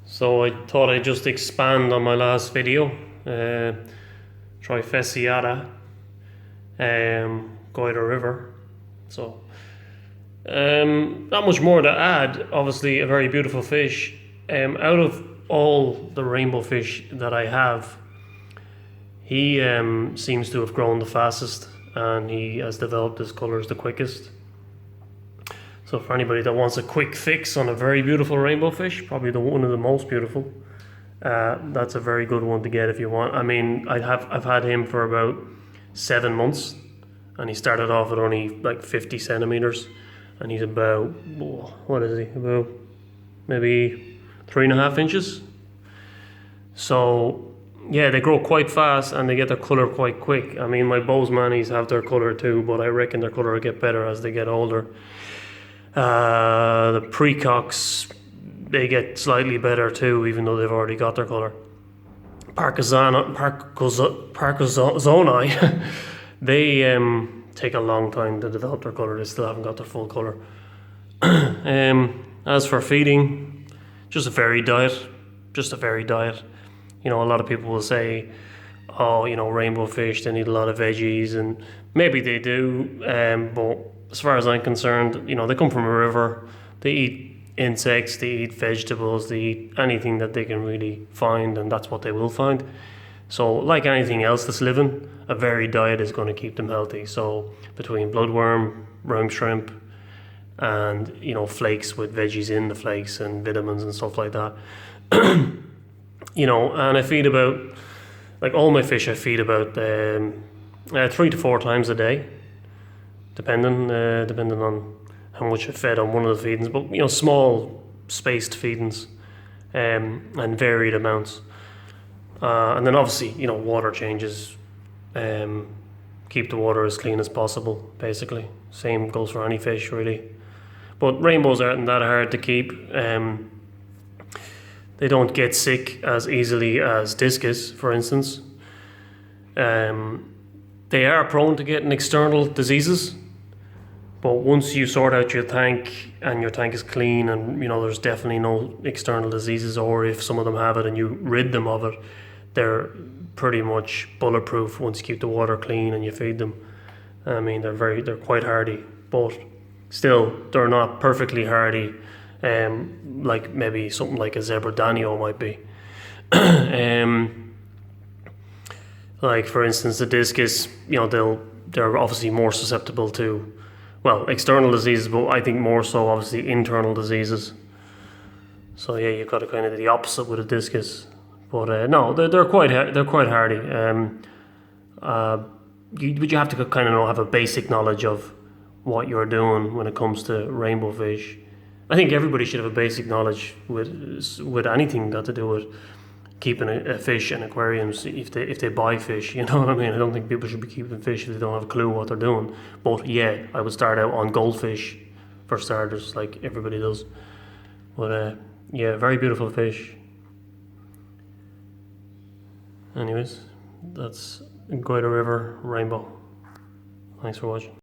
So I thought I'd just expand on my last video, trifasciata, goyder river. So not much more to add. Obviously, a very beautiful fish. Out of all the rainbow fish that I have, he seems to have grown the fastest, and he has developed his colours the quickest. So for anybody that wants a quick fix on a very beautiful rainbow fish, probably one of the most beautiful, that's a very good one to get if you want. I mean, I've had him for about 7 months, and he started off at only like 50 centimeters, and he's about, what is he, about maybe 3.5 inches. So yeah, they grow quite fast and they get their colour quite quick. I mean, my Bozemanese have their colour too, but I reckon their colour will get better as they get older. The precox, they get slightly better too, even though they've already got their colour. Parkazoni, they take a long time to develop their colour. They still haven't got their full colour. As for feeding, just a varied diet. You know, a lot of people will say, oh, you know, rainbow fish, they need a lot of veggies, and maybe they do, but as far as I'm concerned, you know, they come from a river, they eat insects, they eat vegetables, they eat anything that they can really find, and that's what they will find. So like anything else that's living, a varied diet is going to keep them healthy. So between bloodworm, roam shrimp, and, you know, flakes with veggies in the flakes and vitamins and stuff like that. You know, and I feed about, like all my fish, I feed about 3 to 4 times a day, depending on how much I fed on one of the feedings. But, you know, small spaced feedings, and varied amounts. And then obviously, you know, water changes. Keep the water as clean as possible, basically. Same goes for any fish, really. But rainbows aren't that hard to keep. They don't get sick as easily as discus, for instance. They are prone to getting external diseases, but once you sort out your tank and your tank is clean, and, you know, there's definitely no external diseases, or if some of them have it and you rid them of it, they're pretty much bulletproof once you keep the water clean and you feed them. I mean, they're quite hardy, but still, they're not perfectly hardy, like maybe something like a zebra danio might be. Like for instance, the discus, you know, they're obviously more susceptible to, well, external diseases, but I think more so obviously internal diseases. So yeah, you've got a kind of the opposite with a discus. But no, they're quite hardy. But you have to kind of have a basic knowledge of what you're doing when it comes to rainbow fish. I think everybody should have a basic knowledge with anything got to do with keeping a fish in aquariums. If they buy fish, you know what I mean. I don't think people should be keeping fish if they don't have a clue what they're doing. But yeah, I would start out on goldfish for starters, like everybody does. But yeah, very beautiful fish. Anyways, that's Goyder River Rainbow. Thanks for watching.